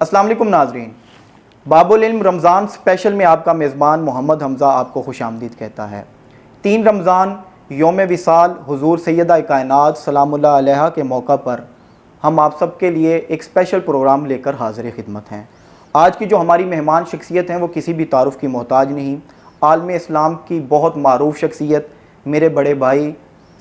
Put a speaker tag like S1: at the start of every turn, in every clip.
S1: السلام علیکم ناظرین، باب العلم رمضان اسپیشل میں آپ کا میزبان محمد حمزہ آپ کو خوش آمدید کہتا ہے۔ 3 رمضان یوم وصال حضور سیدہ کائنات سلام اللہ علیہا کے موقع پر ہم آپ سب کے لیے ایک اسپیشل پروگرام لے کر حاضر خدمت ہیں۔ آج کی جو ہماری مہمان شخصیت ہیں وہ کسی بھی تعارف کی محتاج نہیں، عالم اسلام کی بہت معروف شخصیت میرے بڑے بھائی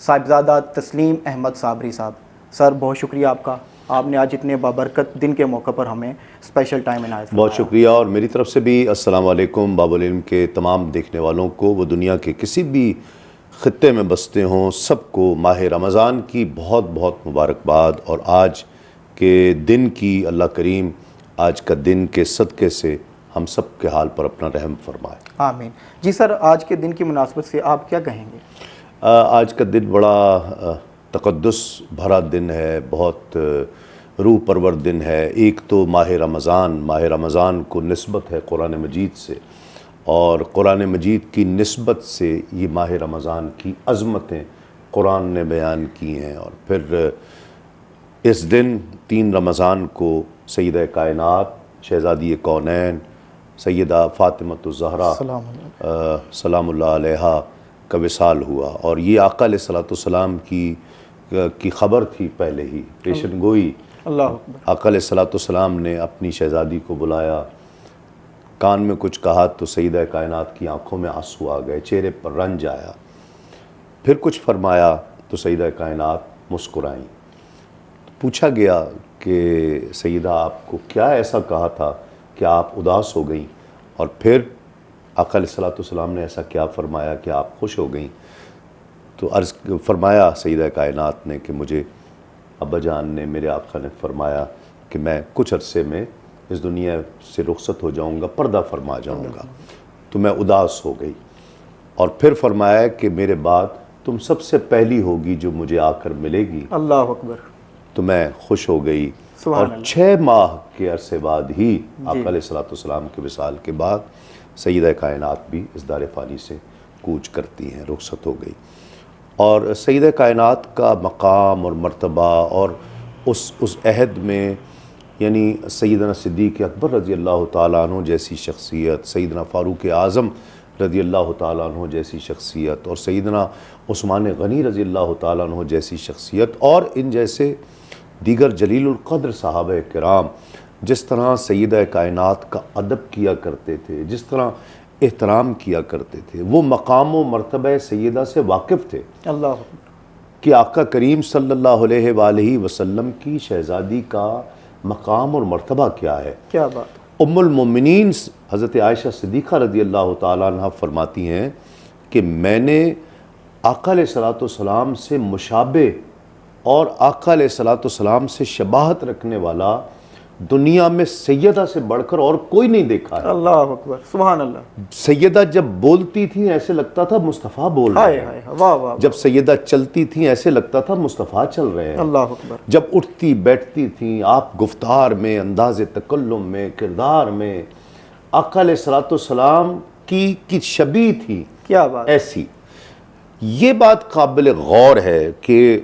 S1: صاحبزادہ تسلیم احمد صابری صاحب۔ سر بہت شکریہ آپ کا، آپ نے آج اتنے بابرکت دن کے موقع پر ہمیں اسپیشل ٹائم عنایت فرمایا۔
S2: بہت شکریہ، اور میری طرف سے بھی السلام علیکم باب العلم کے تمام دیکھنے والوں کو، وہ دنیا کے کسی بھی خطے میں بستے ہوں، سب کو ماہ رمضان کی بہت بہت مبارکباد، اور آج کے دن کی اللہ کریم آج کا دن کے صدقے سے ہم سب کے حال پر اپنا رحم فرمائے،
S1: آمین۔ جی سر، آج کے دن کی مناسبت سے آپ کیا کہیں گے؟
S2: آج کا دن بڑا تقدس بھرا دن ہے، بہت روح پرور دن ہے۔ ایک تو ماہ رمضان کو نسبت ہے قرآن مجید سے، اور قرآن مجید کی نسبت سے یہ ماہ رمضان کی عظمتیں قرآن نے بیان کی ہیں۔ اور پھر اس دن 3 رمضان کو سیدہ کائنات شہزادی کونین سیدہ فاطمۃ الزہرا سلام اللہ علیہا کا وصال ہوا، اور یہ آقا علیہ الصلوۃ والسلام کی خبر تھی پہلے ہی، پیشن گوئی۔
S1: اللہ اکبر۔
S2: آقا علیہ الصلوۃ والسلام نے اپنی شہزادی کو بلایا، کان میں کچھ کہا تو سیدہ کائنات کی آنکھوں میں آنسو آ گئے، چہرے پر رنج آیا۔ پھر کچھ فرمایا تو سیدہ کائنات مسکرائیں۔ پوچھا گیا کہ سیدہ آپ کو کیا ایسا کہا تھا کہ آپ اداس ہو گئیں، اور پھر آقا علیہ الصلوۃ والسلام نے ایسا کیا فرمایا کہ آپ خوش ہو گئیں؟ تو عرض فرمایا سیدہ کائنات نے کہ مجھے ابا جان نے، میرے آقا نے فرمایا کہ میں کچھ عرصے میں اس دنیا سے رخصت ہو جاؤں گا، پردہ فرما جاؤں گا، تو میں اداس ہو گئی۔ اور پھر فرمایا کہ میرے بعد تم سب سے پہلی ہوگی جو مجھے آ کر ملے گی،
S1: اللہ اکبر۔
S2: تو میں خوش ہو گئی۔
S1: سبحان
S2: اور
S1: اللہ۔
S2: 6 ماہ کے عرصے بعد ہی آقا علیہ الصلوۃ والسلام کے وصال کے بعد سیدہ کائنات بھی اس دار فانی سے کوچ کرتی ہیں، رخصت ہو گئی۔ اور سیدہ کائنات کا مقام اور مرتبہ، اور اس عہد میں یعنی سیدنا صدیق اکبر رضی اللہ تعالیٰ عنہ جیسی شخصیت، سیدنا فاروق اعظم رضی اللہ تعالیٰ عنہ جیسی شخصیت، اور سیدنا عثمان غنی رضی اللہ تعالیٰ عنہ جیسی شخصیت، اور ان جیسے دیگر جلیل القدر صحابہ کرام جس طرح سیدہ کائنات کا ادب کیا کرتے تھے، جس طرح احترام کیا کرتے تھے، وہ مقام و مرتبہ سیدہ سے واقف تھے
S1: اللہ اکبر
S2: کہ آقا کریم صلی اللہ علیہ وآلہ وسلم کی شہزادی کا مقام اور مرتبہ کیا ہے۔
S1: کیا بات۔
S2: ام المومنین حضرت عائشہ صدیقہ رضی اللہ تعالیٰ عنہ فرماتی ہیں کہ میں نے آقا علیہ الصلوۃ والسلام سے مشابہ اور آقا علیہ الصلوۃ والسلام سے شباہت رکھنے والا دنیا میں سیدہ سے بڑھ کر اور کوئی نہیں دیکھا ہے۔
S1: اللہ اکبر، سبحان اللہ۔
S2: سیدہ جب بولتی تھیں ایسے لگتا تھا مصطفیٰ بول رہے
S1: ہائے
S2: ہیں،
S1: ہائے، واہ واہ۔
S2: جب سیدہ چلتی تھیں ایسے لگتا تھا مصطفیٰ چل رہے ہیں،
S1: اللہ اکبر۔
S2: جب اٹھتی بیٹھتی تھیں آپ گفتار میں، انداز تکلم میں، کردار میں آقا علیہ الصلوۃ والسلام کی شبیہ تھی،
S1: کیا بات۔
S2: ایسی۔ یہ بات قابل غور ہے کہ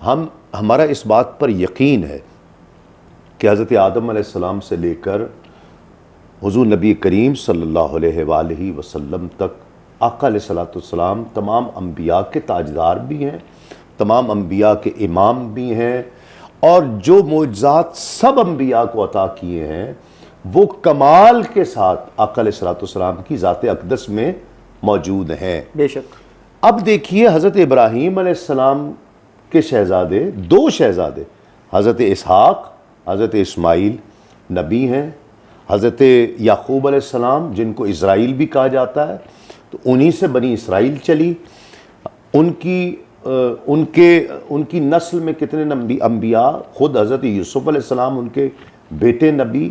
S2: ہمارا اس بات پر یقین ہے کہ حضرت آدم علیہ السلام سے لے کر حضور نبی کریم صلی اللہ علیہ وآلہ وسلم تک آقا علیہ الصلوۃ والسلام تمام انبیاء کے تاجدار بھی ہیں، تمام انبیاء کے امام بھی ہیں، اور جو معجزات سب انبیاء کو عطا کیے ہیں وہ کمال کے ساتھ آقا علیہ الصلوۃ والسلام کی ذات اقدس میں موجود ہیں۔
S1: بے شک۔
S2: اب دیکھیے حضرت ابراہیم علیہ السلام کے شہزادے، 2 شہزادے، حضرت اسحاق، حضرت اسماعیل نبی ہیں، حضرت یعقوب علیہ السلام جن کو اسرائیل بھی کہا جاتا ہے، تو انہی سے بنی اسرائیل چلی۔ ان کی نسل میں کتنے انبیاء، خود حضرت یوسف علیہ السلام ان کے بیٹے نبی۔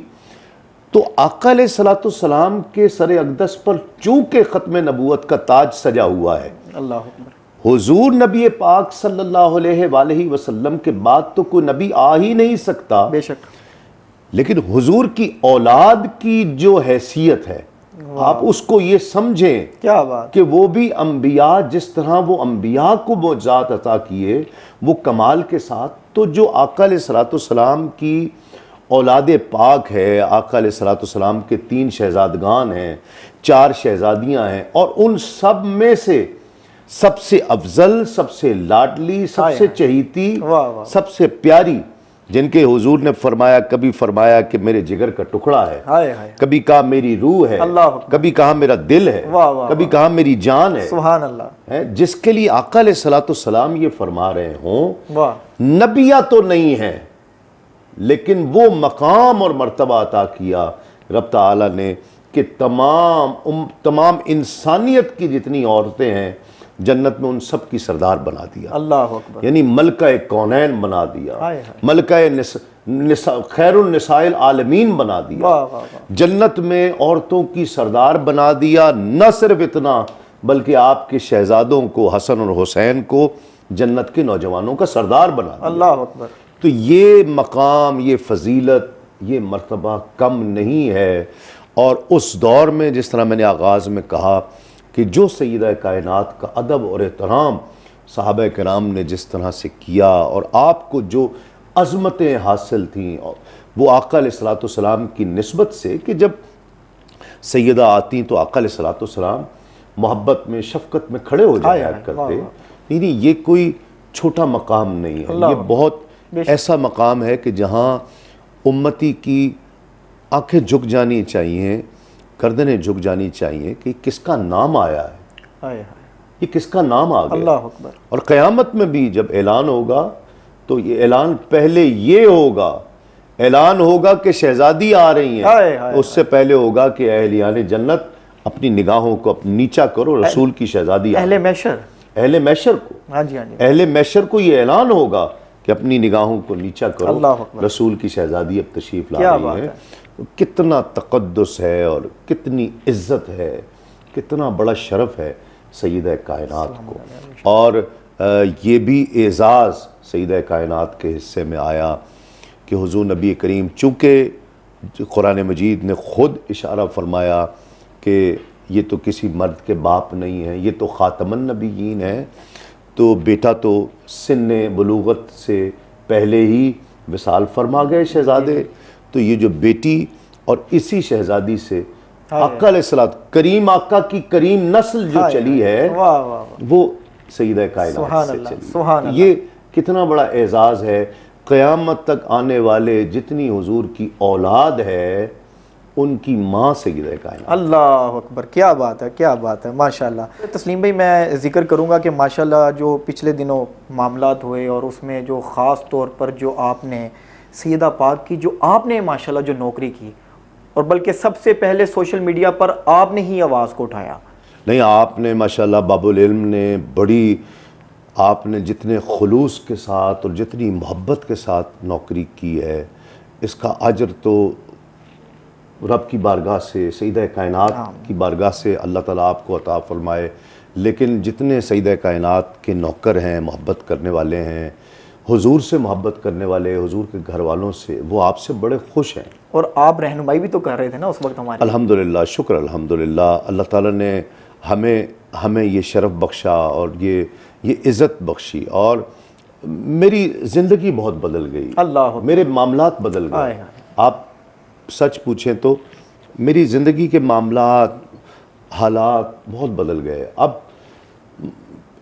S2: تو آقا علیہ الصلوۃ والسلام کے سر اقدس پر چونکہ ختم نبوت کا تاج سجا ہوا ہے،
S1: اللہ اکبر۔
S2: حضور نبی پاک صلی اللہ علیہ وآلہ وسلم کے بعد تو کوئی نبی آ ہی نہیں سکتا،
S1: بے شک۔
S2: لیکن حضور کی اولاد کی جو حیثیت ہے آپ اس کو یہ سمجھیں
S1: کیا بات
S2: کہ وہ بھی انبیاء، جس طرح وہ انبیاء کو معجزات عطا کیے وہ کمال کے ساتھ، تو جو آقا علیہ الصلوۃ والسلام کی اولاد پاک ہے، آقا علیہ الصلوۃ والسلام کے 3 شہزادگان ہیں، 4 شہزادیاں ہیں، اور ان سب میں سے سب سے افضل، سب سے لاڈلی، سب سے چہیتی، سب سے پیاری، جن کے حضور نے کبھی فرمایا کہ میرے جگر کا ٹکڑا ہے، کبھی کہا میری روح ہے، کبھی کہا میرا دل ہے، کبھی کہا میری جان ہے،
S1: سبحان اللہ،
S2: جس کے لیے آقا علیہ الصلوۃ والسلام یہ فرما رہے ہوں نبیہ تو نہیں ہے، لیکن وہ مقام اور مرتبہ عطا کیا رب تعالیٰ نے کہ تمام انسانیت کی جتنی عورتیں ہیں جنت میں ان سب کی سردار بنا دیا،
S1: اللہ اکبر،
S2: یعنی ملکہ کونین بنا دیا، ملکہ خیر النساء العالمین بنا دیا، جنت میں عورتوں کی سردار بنا دیا۔ نہ صرف اتنا بلکہ آپ کے شہزادوں کو، حسن اور حسین کو جنت کے نوجوانوں کا سردار بنا دیا۔
S1: اللہ اکبر۔
S2: تو یہ مقام، یہ فضیلت، یہ مرتبہ کم نہیں ہے، اور اس دور میں جس طرح میں نے آغاز میں کہا کہ جو سیدہ کائنات کا ادب اور احترام صحابہ کرام نے جس طرح سے کیا، اور آپ کو جو عظمتیں حاصل تھیں، وہ آقا علیہ الصلوۃ والسلام کی نسبت سے کہ جب سیدہ آتی تو آقا علیہ الصلوۃ والسلام محبت میں، شفقت میں کھڑے ہو جایا کرتے۔ نہیں، یہ کوئی چھوٹا مقام نہیں ہے، یہ بہت ایسا مقام ہے کہ جہاں امتی کی آنکھیں جھک جانی چاہیے، گردنیں جھک جانی چاہیے کہ کس کا نام آیا ہے، یہ کس کا نام آ گیا۔
S1: اللہ اکبر۔ اور
S2: قیامت میں بھی جب اعلان ہوگا تو یہ اعلان پہلے یہ ہوگا، اعلان ہوگا کہ شہزادی آ رہی ہیں، اس سے پہلے ہوگا کہ اہلیان جنت اپنی نگاہوں کو نیچا کرو، رسول کی شہزادی
S1: اہل محشر،
S2: اہل محشر کو، اہل محشر کو یہ اعلان ہوگا کہ اپنی نگاہوں کو نیچا کرو، رسول کی شہزادی اب تشریف لا رہی ہے۔ کتنا تقدس ہے اور کتنی عزت ہے، کتنا بڑا شرف ہے سیدہ کائنات کو، اور یہ بھی اعزاز سیدہ کائنات کے حصے میں آیا کہ حضور نبی کریم، چونکہ قرآن مجید نے خود اشارہ فرمایا کہ یہ تو کسی مرد کے باپ نہیں ہے، یہ تو خاتم النبیین ہے، تو بیٹا تو سن بلوغت سے پہلے ہی وصال فرما گئے شہزادے، تو یہ جو بیٹی اور اسی شہزادی سے آقا علیہ السلام، کریم آقا کی کریم نسل جو چلی ہے وہ سیدہ کائنات سے چلی۔ یہ کتنا بڑا اعزاز ہے، قیامت تک آنے والے جتنی حضور کی اولاد ہے ان کی ماں سیدہ کائنات۔
S1: اللہ اکبر، کیا بات ہے، کیا بات ہے، ماشاءاللہ۔ تسلیم بھائی، میں ذکر کروں گا کہ ماشاءاللہ جو پچھلے دنوں معاملات ہوئے، اور اس میں جو خاص طور پر جو آپ نے سیدہ پاک کی، جو آپ نے ماشاءاللہ جو نوکری کی، اور بلکہ سب سے پہلے سوشل میڈیا پر آپ نے ہی آواز کو اٹھایا۔
S2: نہیں، آپ نے ماشاءاللہ، باب العلم نے بڑی، آپ نے جتنے خلوص کے ساتھ اور جتنی محبت کے ساتھ نوکری کی ہے، اس کا اجر تو رب کی بارگاہ سے، سیدہ کائنات کی بارگاہ سے اللہ تعالیٰ آپ کو عطا فرمائے۔ لیکن جتنے سیدہ کائنات کے نوکر ہیں، محبت کرنے والے ہیں، حضور سے محبت کرنے والے، حضور کے گھر والوں سے، وہ آپ سے بڑے خوش ہیں۔
S1: اور آپ رہنمائی بھی تو کر رہے تھے نا اس وقت ہمارے۔
S2: الحمدللہ، شکر الحمدللہ، اللہ تعالیٰ نے ہمیں یہ شرف بخشا اور یہ عزت بخشی، اور میری زندگی بہت بدل گئی، میرے معاملات بدل گئے۔ آپ سچ پوچھیں تو میری زندگی کے معاملات، حالات بہت بدل گئے۔ اب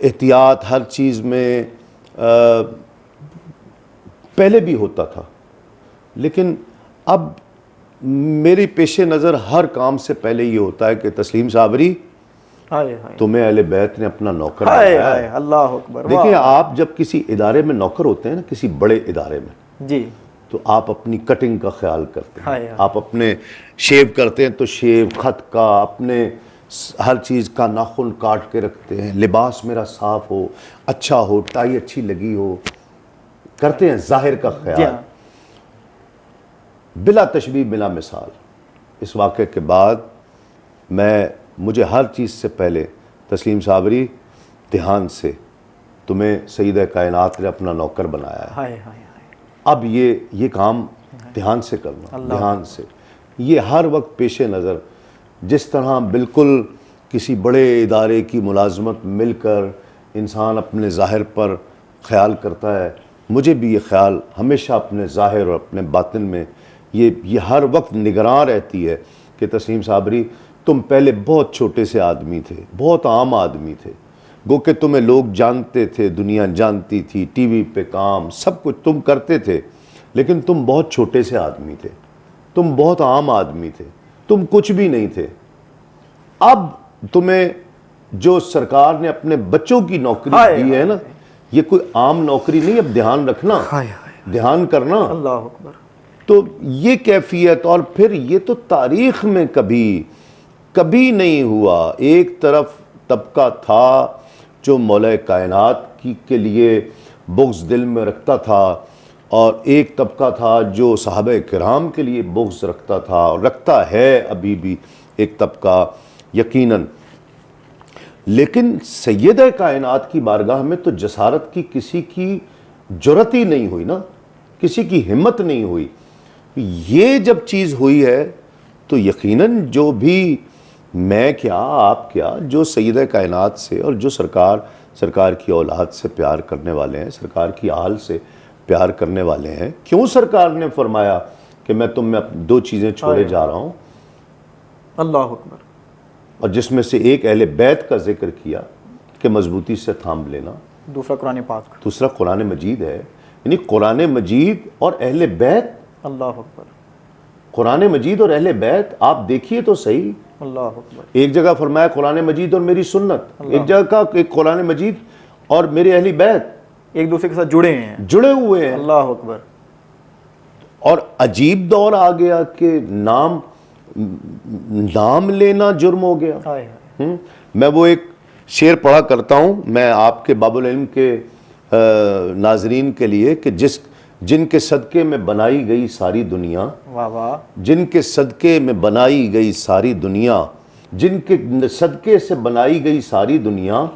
S2: احتیاط ہر چیز میں پہلے بھی ہوتا تھا، لیکن اب میری پیش نظر ہر کام سے پہلے یہ ہوتا ہے کہ تسلیم صابری، تمہیں اہل بیت نے اپنا نوکر بنایا ہے۔
S1: اللہ اکبر۔
S2: دیکھیں، آپ جب کسی ادارے میں نوکر ہوتے ہیں نا، کسی بڑے ادارے میں،
S1: جی،
S2: تو آپ اپنی کٹنگ کا خیال کرتے ہیں، آپ اپنے شیو کرتے ہیں تو شیو، خط کا، اپنے ہر چیز کا ناخن کاٹ کے رکھتے ہیں، لباس میرا صاف ہو، اچھا ہو، ٹائی اچھی لگی ہو، کرتے ہیں ظاہر کا خیال۔ بلا تشبیہ بلا مثال، اس واقعے کے بعد مجھے ہر چیز سے پہلے تسلیم صابری، دھیان سے، تمہیں سیدہ کائنات نے اپنا نوکر بنایا ہے، اب یہ کام دھیان سے کرنا، دھیان سے۔ یہ ہر وقت پیش نظر، جس طرح بالکل کسی بڑے ادارے کی ملازمت مل کر انسان اپنے ظاہر پر خیال کرتا ہے، مجھے بھی یہ خیال ہمیشہ اپنے ظاہر اور اپنے باطن میں یہ ہر وقت نگراں رہتی ہے کہ تسنیم صابری تم پہلے بہت چھوٹے سے آدمی تھے، بہت عام آدمی تھے، گو کہ تمہیں لوگ جانتے تھے، دنیا جانتی تھی، ٹی وی پہ کام سب کچھ تم کرتے تھے، لیکن تم بہت چھوٹے سے آدمی تھے، تم بہت عام آدمی تھے، تم کچھ بھی نہیں تھے۔ اب تمہیں جو سرکار نے اپنے بچوں کی نوکری دی ہے نا، یہ کوئی عام نوکری نہیں، اب دھیان رکھنا، دھیان کرنا۔
S1: اللہ اکبر۔
S2: تو یہ کیفیت، اور پھر یہ تو تاریخ میں کبھی نہیں ہوا۔ ایک طرف طبقہ تھا جو مولا کائنات کے لیے بغض دل میں رکھتا تھا، اور ایک طبقہ تھا جو صحابہ کرام کے لیے بغض رکھتا تھا، اور رکھتا ہے ابھی بھی ایک طبقہ یقیناً۔ لیکن سیدہ کائنات کی بارگاہ میں تو جسارت کی کسی کی جرت ہی نہیں ہوئی نا، کسی کی ہمت نہیں ہوئی۔ یہ جب چیز ہوئی ہے تو یقیناً جو بھی میں کیا آپ کیا، جو سیدہ کائنات سے اور جو سرکار کی اولاد سے پیار کرنے والے ہیں، سرکار کی آل سے پیار کرنے والے ہیں، کیوں سرکار نے فرمایا کہ میں تم میں 2 چیزیں چھوڑے جا رہا ہوں،
S1: اللہ اکبر،
S2: اور جس میں سے ایک اہل بیت کا ذکر کیا کہ مضبوطی سے تھام لینا،
S1: دوسرا قرآن پاک،
S2: دوسرا قرآن مجید ہے۔ یعنی قرآن مجید اور اہل بیت،
S1: اللہ اکبر،
S2: قرآن مجید اور اہل بیت، آپ دیکھیے تو صحیح،
S1: اللہ اکبر،
S2: ایک جگہ فرمایا قرآن مجید اور میری سنت، ایک جگہ کا ایک قرآن مجید اور میرے اہل بیت
S1: ایک دوسرے کے ساتھ جڑے ہوئے ہیں،
S2: اللہ
S1: اکبر۔
S2: اور عجیب دور آ گیا کہ نام لینا جرم ہو گیا۔ میں وہ ایک شعر پڑھا کرتا ہوں میں آپ کے باب العلم کے ناظرین کے لیے، کہ جن کے صدقے میں بنائی گئی ساری دنیا،
S1: واہ واہ،
S2: جن کے صدقے میں بنائی گئی ساری دنیا، جن کے صدقے سے بنائی گئی ساری دنیا،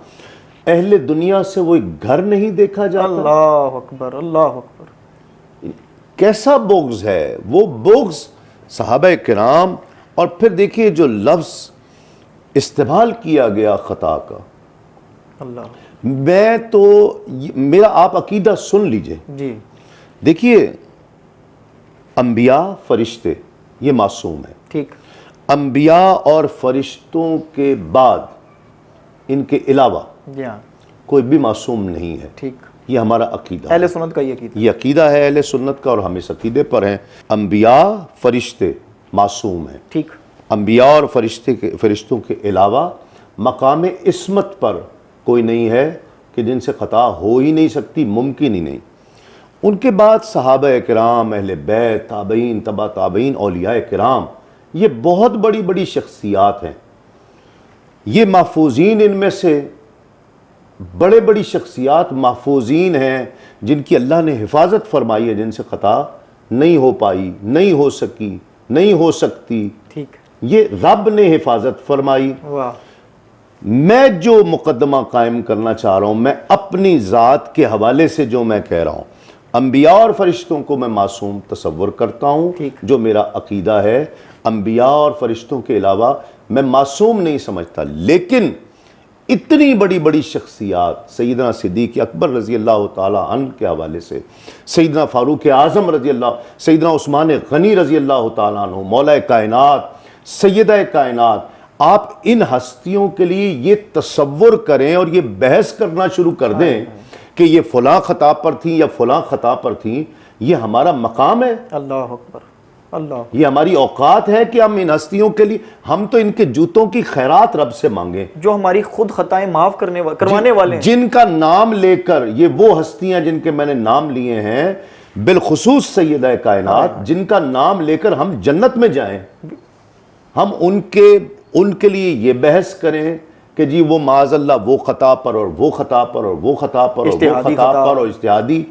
S2: اہل دنیا سے وہ ایک گھر نہیں دیکھا جاتا۔
S1: اللہ اکبر، اللہ اکبر،
S2: کیسا بغض ہے وہ بغض صحابہ کرام، اور پھر دیکھیے جو لفظ استعمال کیا گیا خطا کا،
S1: اللہ،
S2: میں تو میرا آپ عقیدہ سن لیجئے۔
S1: جی،
S2: دیکھیے انبیاء فرشتے یہ معصوم ہیں،
S1: ٹھیک،
S2: انبیاء اور فرشتوں کے بعد ان کے علاوہ
S1: جی ہاں،
S2: کوئی بھی معصوم نہیں ہے،
S1: ٹھیک،
S2: یہ ہمارا عقیدہ ہے،
S1: اہل سنت کا یہ عقیدہ،
S2: یہ عقیدہ ہے اہل سنت کا، اور ہم اس عقیدے پر ہیں۔ انبیاء فرشتے معصوم ہیں،
S1: ٹھیک،
S2: انبیاء اور فرشتوں کے علاوہ مقام عصمت پر کوئی نہیں ہے کہ جن سے خطا ہو ہی نہیں سکتی، ممکن ہی نہیں۔ ان کے بعد صحابہ کرام، اہل بیت، تابعین، تبع تابعین، اولیاء کرام، یہ بہت بڑی بڑی شخصیات ہیں، یہ محفوظین، ان میں سے بڑے بڑی شخصیات محفوظین ہیں جن کی اللہ نے حفاظت فرمائی ہے، جن سے خطا نہیں ہو پائی، نہیں ہو سکی، نہیں ہو سکتی،
S1: ٹھیک،
S2: یہ رب نے حفاظت فرمائی۔
S1: واہ،
S2: میں جو مقدمہ قائم کرنا چاہ رہا ہوں، میں اپنی ذات کے حوالے سے جو میں کہہ رہا ہوں، انبیاء اور فرشتوں کو میں معصوم تصور کرتا ہوں، جو میرا عقیدہ ہے۔ انبیاء اور فرشتوں کے علاوہ میں معصوم نہیں سمجھتا، لیکن اتنی بڑی بڑی شخصیات، سیدنا صدیق اکبر رضی اللہ تعالیٰ عنہ کے حوالے سے، سیدنا فاروق اعظم رضی اللہ، سیدنا عثمان غنی رضی اللہ تعالیٰ عنہ، مولا کائنات، سیدہ کائنات، آپ ان ہستیوں کے لیے یہ تصور کریں اور یہ بحث کرنا شروع کر دیں کہ یہ فلاں خطا پر تھیں یا فلاں خطا پر تھیں، یہ ہمارا مقام ہے،
S1: اللہ اکبر، اللہ،
S2: یہ ہماری اوقات ہے کہ ہم ان ہستیوں کے لیے، ہم تو ان کے جوتوں کی خیرات رب سے مانگیں،
S1: جو ہماری خود خطائیں معاف کروانے والے ہیں،
S2: جن کا نام لے کر، یہ وہ ہستیاں جن کے میں نے نام لیے ہیں، بالخصوص سیدہ کائنات، جن کا نام لے کر ہم جنت میں جائیں، ہم ان کے لیے یہ بحث کریں کہ جی وہ معاذ اللہ وہ خطا پر اور وہ خطا پر اور وہ خطا پر اور وہ خطا پر اور اجتہادی،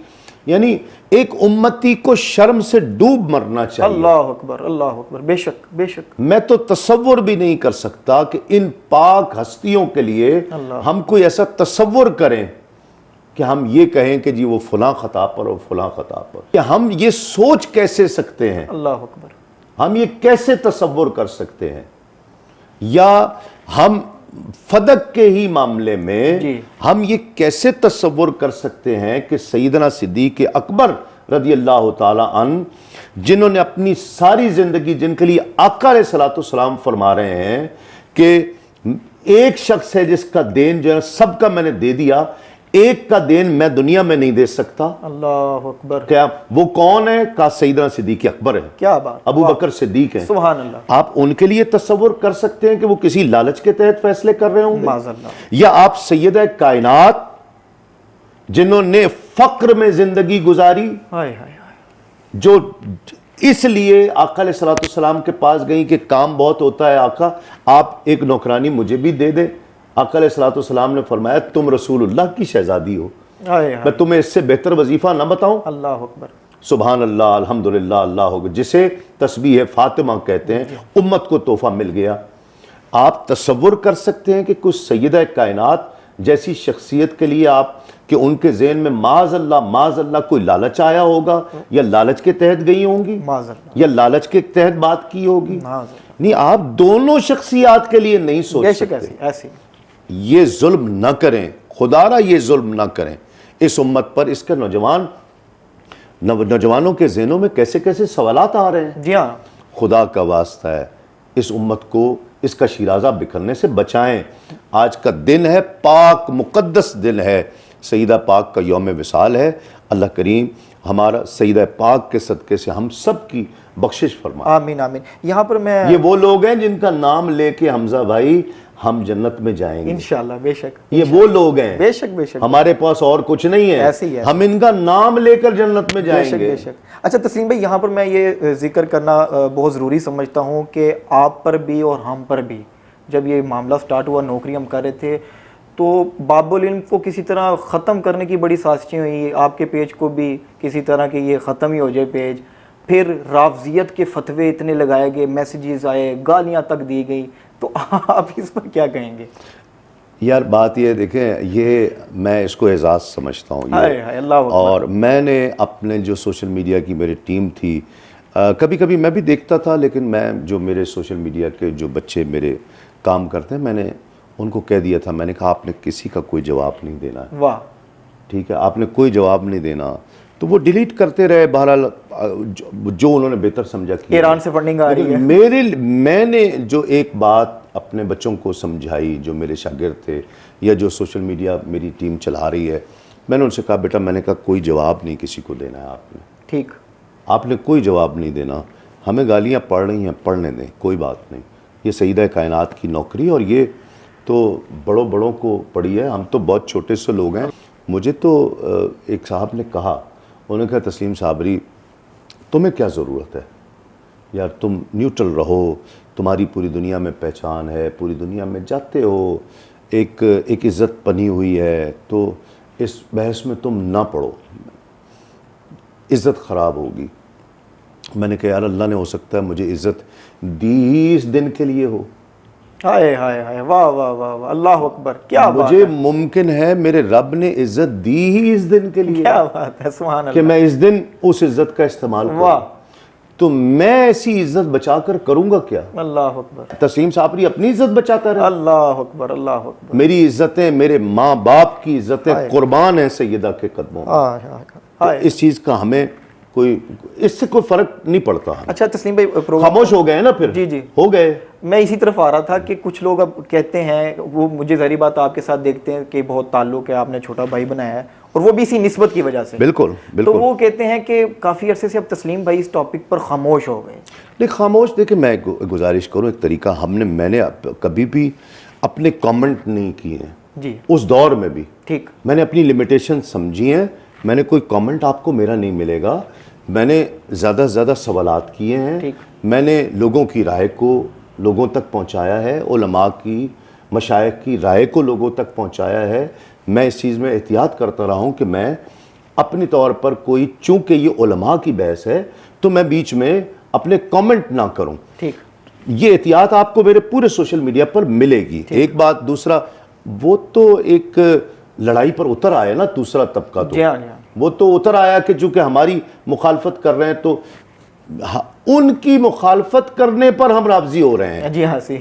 S2: یعنی ایک امتی کو شرم سے ڈوب مرنا چاہیے۔
S1: اللہ اکبر، اللہ اکبر، بے شک، بے شک،
S2: میں تو تصور بھی نہیں کر سکتا کہ ان پاک ہستیوں کے لیے ہم کوئی ایسا تصور کریں کہ ہم یہ کہیں کہ جی وہ فلاں خطا پر اور فلاں خطا پر، کہ ہم یہ سوچ کیسے سکتے ہیں،
S1: اللہ اکبر،
S2: ہم یہ کیسے تصور کر سکتے ہیں؟ یا ہم فدق کے ہی معاملے میں ہم یہ کیسے تصور کر سکتے ہیں کہ سیدنا صدیق اکبر رضی اللہ تعالی عنہ، جنہوں نے اپنی ساری زندگی، جن کے لیے آقا علیہ الصلوۃ والسلام فرما رہے ہیں کہ ایک شخص ہے جس کا دین جو ہے سب کا میں نے دے دیا، ایک کا دین میں دنیا میں نہیں دے سکتا۔
S1: اللہ اکبر،
S2: کیا وہ کون ہے؟ کہا سیدنا صدیق اکبر ہے،
S1: کیا بات،
S2: ابو بکر صدیق ہیں۔
S1: سبحان اللہ۔
S2: آپ ان کے لیے تصور کر سکتے ہیں کہ وہ کسی لالچ کے تحت فیصلے کر رہے ہوں
S1: معاذ
S2: گے؟
S1: اللہ۔
S2: یا آپ سیدہ کائنات جنہوں نے فقر میں زندگی گزاری،
S1: ہائے ہائے ہائے،
S2: جو اس لیے آقا علیہ الصلوۃ والسلام کے پاس گئیں کہ کام بہت ہوتا ہے آقا، آپ ایک نوکرانی مجھے بھی دے دیں۔ آقا علیہ الصلوۃ والسلام نے فرمایا تم رسول اللہ کی شہزادی ہو،
S1: ہائے
S2: میں
S1: ہائے،
S2: تمہیں اس سے بہتر وظیفہ نہ بتاؤں؟
S1: اللہ اکبر،
S2: سبحان اللہ، الحمدللہ، اللہ ہوگا، جسے تسبیح فاطمہ کہتے ہیں، امت کو تحفہ مل گیا۔ آپ تصور کر سکتے ہیں کہ کچھ سیدہ کائنات جیسی شخصیت کے لیے آپ کہ ان کے ذہن میں معاذ اللہ کوئی لالچ آیا ہوگا، یا لالچ کے تحت گئی ہوں گی،
S1: معاذ اللہ،
S2: یا لالچ کے تحت بات کی ہوگی؟
S1: معاذ اللہ،
S2: نہیں، آپ دونوں شخصیات کے لیے نہیں سوچ
S1: بے شک
S2: سکتے۔
S1: ایسی ایسی،
S2: یہ ظلم نہ کریں، خدا را یہ ظلم نہ کریں اس امت پر۔ اس کے نوجوانوں کے ذہنوں میں کیسے کیسے سوالات آ رہے ہیں۔
S1: جی ہاں،
S2: خدا کا واسطہ ہے، اس امت کو اس کا شیرازہ بکھرنے سے بچائیں۔ آج کا دن ہے، پاک مقدس دن ہے، سیدہ پاک کا یوم وصال ہے۔ اللہ کریم ہمارا سیدہ پاک کے صدقے سے ہم سب کی بخشش فرمائے۔
S1: آمین آمین۔ یہاں پر میں
S2: یہ وہ لوگ ہیں جن کا نام لے کے حمزہ بھائی ہم جنت میں جائیں گے،
S1: انشاءاللہ، بے شک،
S2: یہ وہ لوگ ہیں،
S1: بے شک بے شک،
S2: ہمارے پاس اور کچھ نہیں ہے،
S1: ایسے ہی ہے،
S2: ہم ان کا نام لے کر جنت میں
S1: بے
S2: جائیں
S1: شک
S2: گے۔
S1: بے شک۔ اچھا تسلیم بھائی، یہاں پر میں یہ ذکر کرنا بہت ضروری سمجھتا ہوں کہ آپ پر بھی اور ہم پر بھی جب یہ معاملہ سٹارٹ ہوا، نوکری ہم کر رہے تھے، تو باب العلم کو کسی طرح ختم کرنے کی بڑی سازشیں ہوئی، آپ کے پیج کو بھی کسی طرح کہ یہ ختم ہی ہو جائے پیج، پھر رافضیت کے فتوے اتنے لگائے گئے، میسیجز آئے، گالیاں تک دی گئی، تو آپ اس پر کیا کہیں گے؟
S2: یار بات یہ دیکھیں، یہ میں اس کو اعزاز سمجھتا ہوں
S1: ہائے ہائے، اللہ اکبر۔
S2: اور میں نے اپنے جو سوشل میڈیا کی میری ٹیم تھی، کبھی کبھی میں بھی دیکھتا تھا، لیکن میں جو میرے سوشل میڈیا کے جو بچے میرے کام کرتے ہیں، میں نے ان کو کہہ دیا تھا، میں نے کہا آپ نے کسی کا کوئی جواب نہیں دینا ہے،
S1: واہ،
S2: ٹھیک ہے، آپ نے کوئی جواب نہیں دینا۔ تو وہ ڈیلیٹ کرتے رہے، بہرحال جو انہوں نے بہتر سمجھا کیا۔
S1: ایران سے فنڈنگ آ رہی ہے۔
S2: میں نے جو ایک بات اپنے بچوں کو سمجھائی، جو میرے شاگرد تھے یا جو سوشل میڈیا میری ٹیم چلا رہی ہے، میں نے ان سے کہا بیٹا، میں نے کہا کوئی جواب نہیں کسی کو دینا ہے،
S1: ٹھیک،
S2: آپ نے کوئی جواب نہیں دینا، ہمیں گالیاں پڑ رہی ہیں، پڑھنے دیں، کوئی بات نہیں، یہ سیدہ کائنات کی نوکری، اور یہ تو بڑوں کو پڑی ہے، ہم تو بہت چھوٹے سے لوگ ہیں۔ مجھے تو ایک صاحب نے کہا، انہوں نے کہا تسلیم صابری تمہیں کیا ضرورت ہے یار، تم نیوٹرل رہو، تمہاری پوری دنیا میں پہچان ہے، پوری دنیا میں جاتے ہو، ایک عزت بنی ہوئی ہے، تو اس بحث میں تم نہ پڑو، عزت خراب ہوگی۔ میں نے کہا یار اللہ نے ہو سکتا ہے مجھے عزت دی اس دن کے لیے ہو،
S1: ہائے ہائے ہائے، واہ واہ واہ واہ، اللہ اکبر، کیا بات
S2: مجھے
S1: ہے،
S2: ممکن ہے میرے رب نے عزت دی ہی اس دن کے لیے
S1: کیا بات ہے، سبحان
S2: کہ
S1: اللہ،
S2: میں اس دن اس عزت کا استعمال کروں،
S1: واہ،
S2: تو میں ایسی عزت بچا کر کروں گا کیا؟
S1: اللہ اکبر،
S2: تسلیم صابری اپنی عزت بچاتا رہا،
S1: اللہ اکبر، اللہ اکبر،
S2: میری عزتیں، میرے ماں باپ کی عزتیں قربان ہیں سیدہ کے قدموں میں۔
S1: ہائے ہائے
S2: تو
S1: ہائے۔
S2: اس چیز کا ہمیں اس سے کوئی فرق نہیں پڑتا،
S1: اچھا تسلیم بھائی، پروگرام
S2: خاموش ہو گئے ہیں نا، پھر
S1: جی جی،
S2: ہو گئے۔
S1: میں اسی طرف آ رہا تھا کہ کچھ لوگ اب کہتے ہیں، وہ مجھے ظاہری بات آپ کے ساتھ دیکھتے ہیں کہ بہت تعلق ہے، آپ نے چھوٹا بھائی بنایا ہے، اور وہ بھی اسی نسبت کی وجہ سے،
S2: بالکل
S1: تو
S2: بالکل۔
S1: وہ کہتے ہیں کہ کافی عرصے سے اب تسلیم بھائی اس ٹاپک پر خاموش ہو گئے۔
S2: نہیں خاموش، دیکھیں میں گزارش کروں، ایک طریقہ میں نے کبھی بھی اپنے کامنٹ نہیں کیے ہیں،
S1: جی
S2: اس دور میں بھی
S1: ٹھیک،
S2: میں نے اپنی لمیٹیشن سمجھی ہیں، میں نے کوئی کامنٹ آپ کو میرا نہیں ملے گا، میں نے زیادہ سے زیادہ سوالات کیے ہیں،
S1: ٹھیک،
S2: میں نے لوگوں کی رائے کو لوگوں تک پہنچایا ہے، علماء کی، مشائخ کی رائے کو لوگوں تک پہنچایا ہے۔ میں اس چیز میں احتیاط کرتا رہا ہوں کہ میں اپنی طور پر کوئی، چونکہ یہ علماء کی بحث ہے تو میں بیچ میں اپنے کامنٹ نہ کروں،
S1: ٹھیک،
S2: یہ احتیاط آپ کو میرے پورے سوشل میڈیا پر ملے گی۔ ایک بات، دوسرا وہ تو ایک لڑائی پر اتر آیا نا دوسرا طبقہ، تو
S1: جی ہاں جی ہاں،
S2: وہ تو اتر آیا کہ چونکہ ہماری مخالفت کر رہے ہیں تو ان کی مخالفت کرنے پر ہم رافضی ہو رہے ہیں،
S1: جی ہاں سی،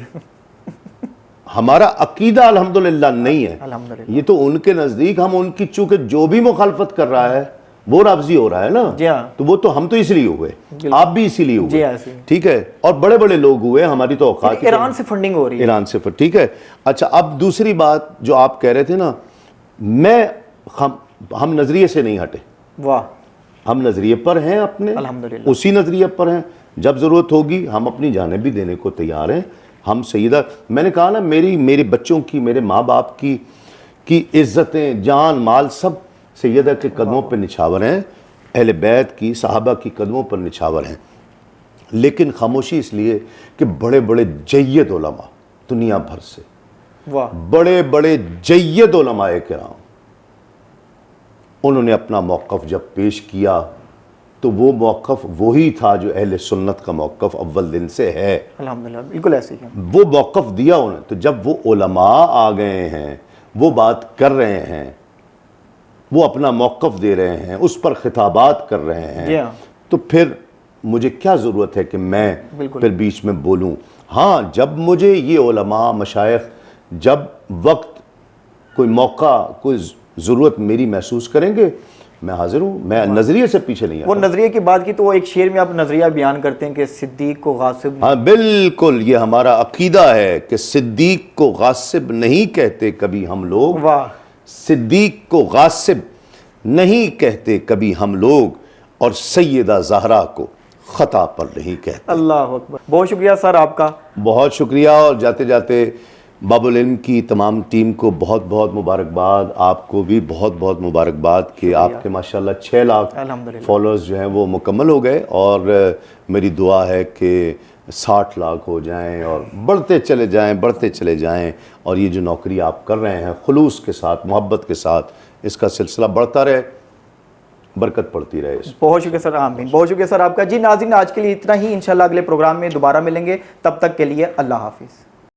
S2: ہمارا عقیدہ الحمدللہ نہیں ہے،
S1: الحمدللہ،
S2: یہ تو ان کے نزدیک ہم ان کی، چونکہ جو بھی مخالفت کر رہا ہے وہ راضی ہو رہا ہے نا.
S1: جی ہاں.
S2: تو وہ تو ہم تو اس لیے ہوئے, آپ بھی اسی لیے
S1: جی
S2: ہوئے,
S1: ہاں.
S2: ٹھیک ہے, اور بڑے بڑے لوگ ہوئے, ہماری تو اوقات
S1: ایران سے فنڈنگ ہو رہی ہے,
S2: ایران سے, ٹھیک ہے. اچھا اب دوسری بات جو آپ کہہ رہے تھے نا, ہم نظریے سے نہیں ہٹے.
S1: واہ.
S2: ہم نظریے پر ہیں اپنے,
S1: الحمدللہ,
S2: اسی نظریے پر ہیں. جب ضرورت ہوگی ہم اپنی جانیں بھی دینے کو تیار ہیں. ہم سیدہ, میں نے کہا نا, میرے بچوں کی, میرے ماں باپ کی عزتیں, جان مال سب سیدہ کے قدموں پہ نچھاور ہیں, اہل بیت کی, صحابہ کی قدموں پر نچھاور ہیں. لیکن خاموشی اس لیے کہ بڑے بڑے جید علماء دنیا بھر سے, بڑے بڑے جید علماء کرام, انہوں نے اپنا موقف جب پیش کیا تو وہ موقف وہی تھا جو اہل سنت کا موقف اول دن سے ہے.
S1: الحمدللہ, بالکل ایسے ہی.
S2: وہ موقف دیا انہوں نے. تو جب وہ علماء آ گئے ہیں, وہ بات کر رہے ہیں, وہ اپنا موقف دے رہے ہیں, اس پر خطابات کر رہے ہیں, تو پھر مجھے کیا ضرورت ہے کہ میں پھر بیچ میں بولوں. ہاں, جب مجھے یہ علماء, مشائخ, جب وقت, کوئی موقع, کوئی ضرورت میری محسوس کریں گے, میں حاضر ہوں. میں نظریے سے پیچھے نہیں آتا.
S1: وہ نظریے کی بات کی تو وہ ایک شعر میں آپ نظریہ بیان کرتے ہیں کہ صدیق کو غاصب.
S2: ہاں بالکل, یہ ہمارا عقیدہ ہے کہ صدیق کو غاصب نہیں کہتے کبھی ہم لوگ.
S1: واہ.
S2: صدیق کو غاصب نہیں کہتے کبھی ہم لوگ, اور سیدہ زہرا کو خطا پر نہیں کہتے.
S1: اللہ اکبر. بہت شکریہ سر آپ کا.
S2: بہت شکریہ. اور جاتے جاتے باب العلم کی تمام ٹیم کو بہت بہت مبارکباد. آپ کو بھی بہت بہت مبارکباد کہ آپ کے ماشاءاللہ 6 لاکھ فالوورز جو ہیں وہ مکمل ہو گئے, اور میری دعا ہے کہ 60 لاکھ ہو جائیں اور بڑھتے چلے جائیں, بڑھتے چلے جائیں. اور یہ جو نوکری آپ کر رہے ہیں خلوص کے ساتھ, محبت کے ساتھ, اس کا سلسلہ بڑھتا رہے, برکت پڑتی رہے.
S1: بہت شکریہ سر. آمین. بہت شکریہ سر آپ کا. جی ناظرین, آج کے لیے اتنا ہی. انشاءاللہ اگلے پروگرام میں دوبارہ ملیں گے. تب تک کے لیے اللہ حافظ.